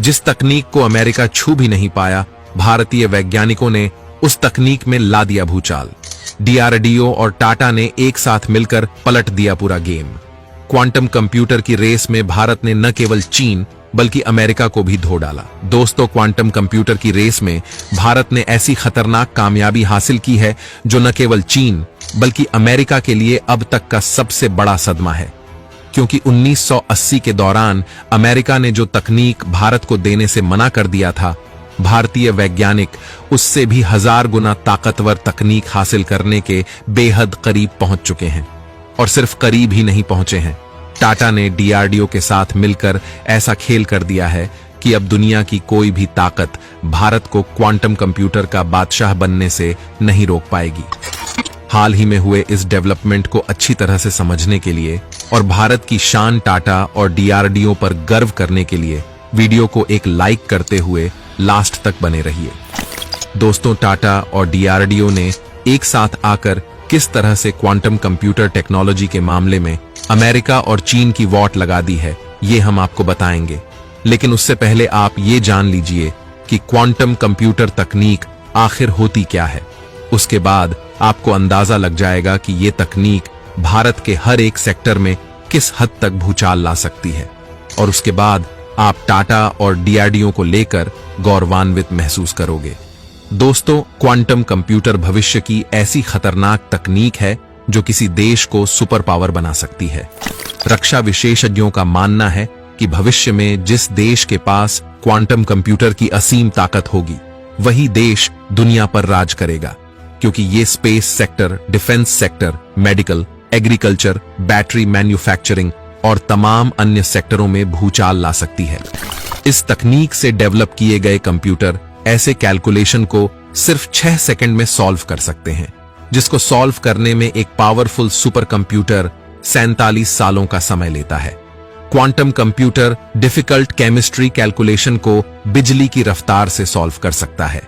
जिस तकनीक को अमेरिका छू भी नहीं पाया, भारतीय वैज्ञानिकों ने उस तकनीक में ला दिया भूचाल। डीआरडीओ और टाटा ने एक साथ मिलकर पलट दिया पूरा गेम। क्वांटम कंप्यूटर की रेस में भारत ने न केवल चीन बल्कि अमेरिका को भी धो डाला। दोस्तों, क्वांटम कंप्यूटर की रेस में भारत ने ऐसी खतरनाक कामयाबी हासिल की है जो न केवल चीन बल्कि अमेरिका के लिए अब तक का सबसे बड़ा सदमा है। क्योंकि 1980 के दौरान अमेरिका ने जो तकनीक भारत को देने से मना कर दिया था, भारतीय वैज्ञानिक उससे भी 1000 गुना ताकतवर तकनीक हासिल करने के बेहद करीब पहुंच चुके हैं। और सिर्फ करीब ही नहीं पहुंचे हैं, टाटा ने डीआरडीओ के साथ मिलकर ऐसा खेल कर दिया है कि अब दुनिया की कोई भी ताकत भारत को क्वांटम कंप्यूटर का बादशाह बनने से नहीं रोक पाएगी। हाल ही में हुए इस डेवलपमेंट को अच्छी तरह से समझने के लिए और भारत की शान टाटा और डीआरडीओ पर गर्व करने के लिए वीडियो को एक लाइक करते हुए लास्ट तक बने रहिए। दोस्तों, टाटा और डीआरडीओ ने एक साथ आकर किस तरह से क्वांटम कंप्यूटर टेक्नोलॉजी के मामले में अमेरिका और चीन की वॉट लगा दी है, ये हम आपको बताएंगे। लेकिन उससे पहले आप ये जान लीजिए कि क्वांटम कंप्यूटर तकनीक आखिर होती क्या है। उसके बाद आपको अंदाजा लग जाएगा कि ये तकनीक भारत के हर एक सेक्टर में किस हद तक भूचाल ला सकती है। और उसके बाद आप टाटा और डीआरडीओ को लेकर गौरवान्वित महसूस करोगे। दोस्तों, क्वांटम कंप्यूटर भविष्य की ऐसी खतरनाक तकनीक है जो किसी देश को सुपर पावर बना सकती है। रक्षा विशेषज्ञों का मानना है कि भविष्य में जिस देश के पास क्वांटम कंप्यूटर की असीम ताकत होगी, वही देश दुनिया पर राज करेगा। क्योंकि ये space sector, defence sector, medical, agriculture, battery manufacturing और तमाम अन्य सेक्टरों में भूचाल ला सकती है। इस तकनीक से डेवलप किए गए कंप्यूटर ऐसे कैलकुलेशन को सिर्फ 6 सेकंड में सॉल्व कर सकते हैं, जिसको सॉल्व करने में एक पावरफुल सुपर कंप्यूटर 47 सालों का समय लेता है। Quantum computer difficult chemistry calculation को बिजली की रफ्तार से सॉल्व कर सकता है।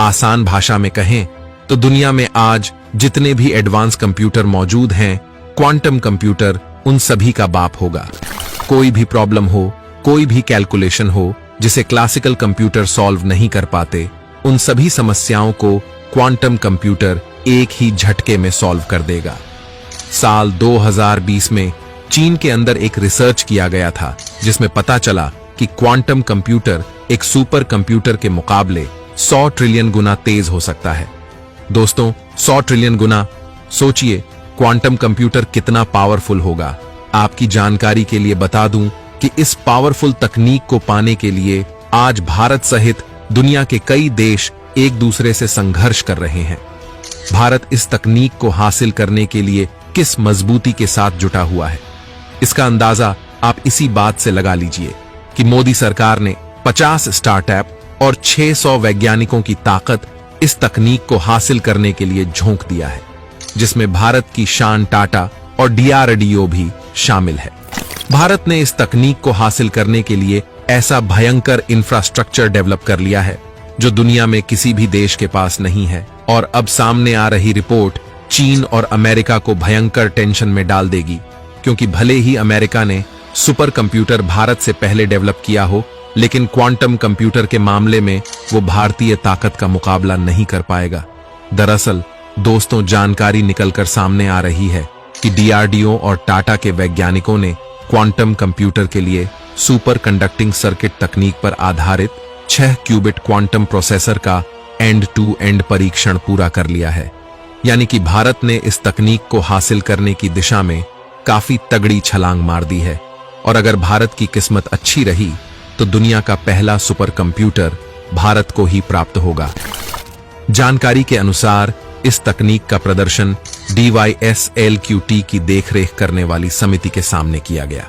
आसान भाषा में कहें तो दुनिया में आज जितने भी एडवांस कंप्यूटर मौजूद हैं, क्वांटम कंप्यूटर उन सभी का बाप होगा। कोई भी प्रॉब्लम हो, कोई भी कैलकुलेशन हो जिसे क्लासिकल कंप्यूटर सॉल्व नहीं कर पाते, उन सभी समस्याओं को क्वांटम कंप्यूटर एक ही झटके में सॉल्व कर देगा। साल 2020 में चीन के अंदर एक रिसर्च किया गया था जिसमें पता चला कि क्वांटम कंप्यूटर एक सुपर कंप्यूटर के मुकाबले 100 ट्रिलियन गुना तेज हो सकता है। दोस्तों, 100 ट्रिलियन गुना, सोचिए क्वांटम कंप्यूटर कितना पावरफुल होगा। आपकी जानकारी के लिए बता दूं कि इस पावरफुल तकनीक को पाने के लिए आज भारत सहित दुनिया के कई देश एक दूसरे से संघर्ष कर रहे हैं। भारत इस तकनीक को हासिल करने के लिए किस मजबूती के साथ जुटा हुआ है, इसका अंदाजा आप इसी बात से लगा लीजिए कि मोदी सरकार ने 50 स्टार्टअप और 600 वैज्ञानिकों की ताकत इस तकनीक को हासिल करने के लिए झोंक दिया है, जिसमें भारत की शान टाटा और डीआरडीओ भी शामिल है। भारत ने इस तकनीक को हासिल करने के लिए ऐसा भयंकर इंफ्रास्ट्रक्चर डेवलप कर लिया है जो दुनिया में किसी भी देश के पास नहीं है। और अब सामने आ रही रिपोर्ट चीन और अमेरिका को भयंकर टेंशन में डाल देगी, क्योंकि भले ही अमेरिका ने सुपर कंप्यूटर भारत से पहले डेवलप किया हो, लेकिन क्वांटम कंप्यूटर के मामले में वो भारतीय ताकत का मुकाबला नहीं कर पाएगा। दरअसल दोस्तों, जानकारी निकलकर सामने आ रही है कि डीआरडीओ और टाटा के वैज्ञानिकों ने क्वांटम कंप्यूटर के लिए सुपर कंडक्टिंग सर्किट तकनीक पर आधारित 6 क्यूबिट क्वांटम प्रोसेसर का एंड टू एंड परीक्षण पूरा कर लिया है। यानी कि भारत ने इस तकनीक को हासिल करने की दिशा में काफी तगड़ी छलांग मार दी है। और अगर भारत की किस्मत अच्छी रही तो दुनिया का पहला सुपर कंप्यूटर भारत को ही प्राप्त होगा। जानकारी के अनुसार इस तकनीक का प्रदर्शन DYSLQT की देखरेख करने वाली समिति के सामने किया गया।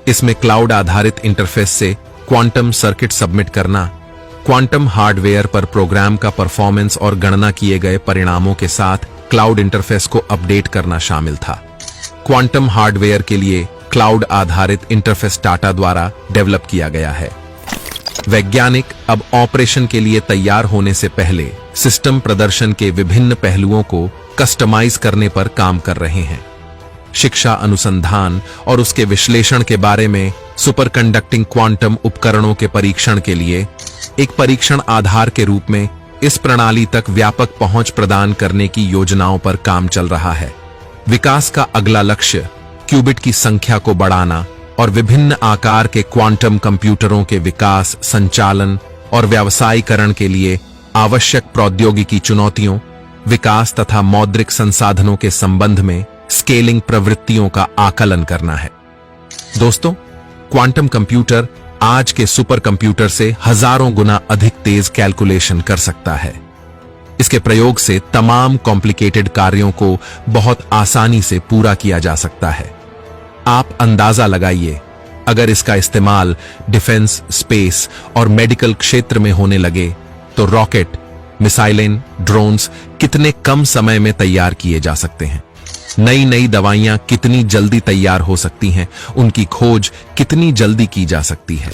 इसमें क्लाउड आधारित इंटरफेस से क्वांटम सर्किट सबमिट करना, क्वांटम हार्डवेयर पर प्रोग्राम का परफॉर्मेंस और गणना किए गए परिणामों के साथ क्लाउड इंटरफेस को अपडेट करना शामिल था। क्वांटम हार्डवेयर के लिए क्लाउड आधारित इंटरफेस टाटा द्वारा डेवलप किया गया है। वैज्ञानिक अब ऑपरेशन के लिए तैयार होने से पहले सिस्टम प्रदर्शन के विभिन्न पहलुओं को कस्टमाइज करने पर काम कर रहे हैं। शिक्षा अनुसंधान और उसके विश्लेषण के बारे में सुपरकंडक्टिंग क्वांटम उपकरणों के परीक्षण के लिए एक परीक्षण आधार के रूप में इस प्रणाली तक व्यापक पहुंच प्रदान करने की योजनाओं पर काम चल रहा है। विकास का अगला लक्ष्य क्यूबिट की संख्या को बढ़ाना और विभिन्न आकार के क्वांटम कंप्यूटरों के विकास, संचालन और व्यावसायीकरण के लिए आवश्यक प्रौद्योगिकी चुनौतियों, विकास तथा मौद्रिक संसाधनों के संबंध में स्केलिंग प्रवृत्तियों का आकलन करना है। दोस्तों, क्वांटम कंप्यूटर आज के सुपर कंप्यूटर से हजारों गुना अधिक तेज कैलकुलेशन कर सकता है। इसके प्रयोग से तमाम कॉम्प्लिकेटेड कार्यों को बहुत आसानी से पूरा किया जा सकता है। आप अंदाजा लगाइए, अगर इसका इस्तेमाल डिफेंस, स्पेस और मेडिकल क्षेत्र में होने लगे तो रॉकेट, मिसाइलें, ड्रोन्स कितने कम समय में तैयार किए जा सकते हैं। नई नई दवाइयां कितनी जल्दी तैयार हो सकती हैं, उनकी खोज कितनी जल्दी की जा सकती है।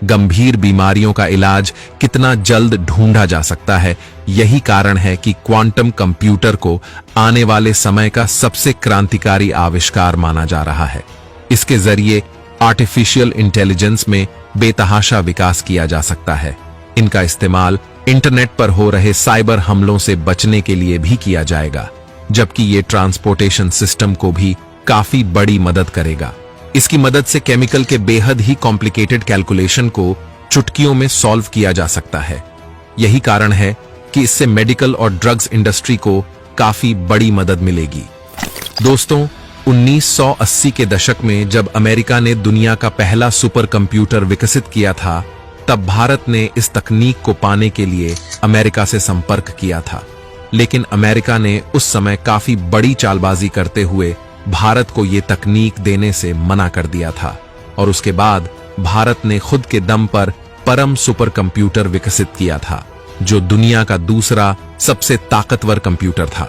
गंभीर बीमारियों का इलाज कितना जल्द ढूंढा जा सकता है। यही कारण है कि क्वांटम कंप्यूटर को आने वाले समय का सबसे क्रांतिकारी आविष्कार माना जा रहा है। इसके जरिए आर्टिफिशियल इंटेलिजेंस में बेतहाशा विकास किया जा सकता है। इनका इस्तेमाल इंटरनेट पर हो रहे साइबर हमलों से बचने के लिए भी किया जाएगा, जबकि ये ट्रांसपोर्टेशन सिस्टम को भी काफी बड़ी मदद करेगा। इसकी मदद से केमिकल के बेहद ही कॉम्प्लिकेटेड कैलकुलेशन को चुटकियों में सॉल्व किया जा सकता है। यही कारण है कि इससे मेडिकल और ड्रग्स इंडस्ट्री को काफी बड़ी मदद मिलेगी। दोस्तों, 1980 के दशक में जब अमेरिका ने दुनिया का पहला सुपर कंप्यूटर विकसित किया था, तब भारत ने इस तकनीक को पाने के लिए अमेरिका से संपर्क किया था। लेकिन अमेरिका ने उस समय काफी बड़ी चालबाजी करते हुए भारत को ये तकनीक देने से मना कर दिया था और उसके बाद भारत ने खुद के दम पर परम सुपर कंप्यूटर विकसित किया था, जो दुनिया का दूसरा सबसे ताकतवर कंप्यूटर था।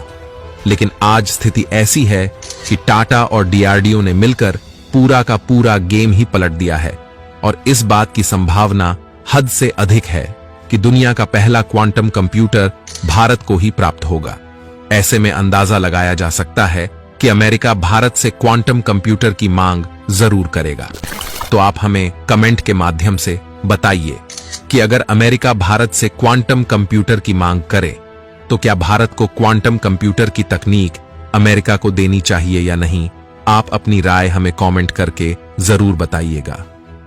लेकिन आज स्थिति ऐसी है कि टाटा और डीआरडीओ ने मिलकर पूरा का पूरा गेम ही पलट दिया है और इस बात की संभावना हद से अधिक है कि दुनिया का पहला क्वांटम कंप्यूटर भारत को ही प्राप्त होगा। ऐसे में अंदाजा लगाया जा सकता है कि अमेरिका भारत से क्वांटम कंप्यूटर की मांग जरूर करेगा। तो आप हमें कमेंट के माध्यम से बताइए कि अगर अमेरिका भारत से क्वांटम कंप्यूटर की मांग करे तो क्या भारत को क्वांटम कंप्यूटर की तकनीक अमेरिका को देनी चाहिए या नहीं। आप अपनी राय हमें कमेंट करके जरूर बताइएगा।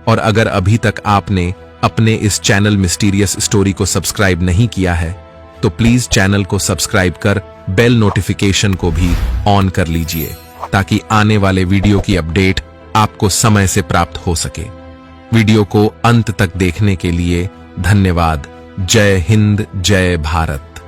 और अगर अभी तक आपने अपने इस चैनल मिस्टीरियस स्टोरी को सब्सक्राइब नहीं किया है तो प्लीज चैनल को सब्सक्राइब कर बेल नोटिफिकेशन को भी ऑन कर लीजिए, ताकि आने वाले वीडियो की अपडेट आपको समय से प्राप्त हो सके। वीडियो को अंत तक देखने के लिए धन्यवाद। जय हिंद, जय भारत।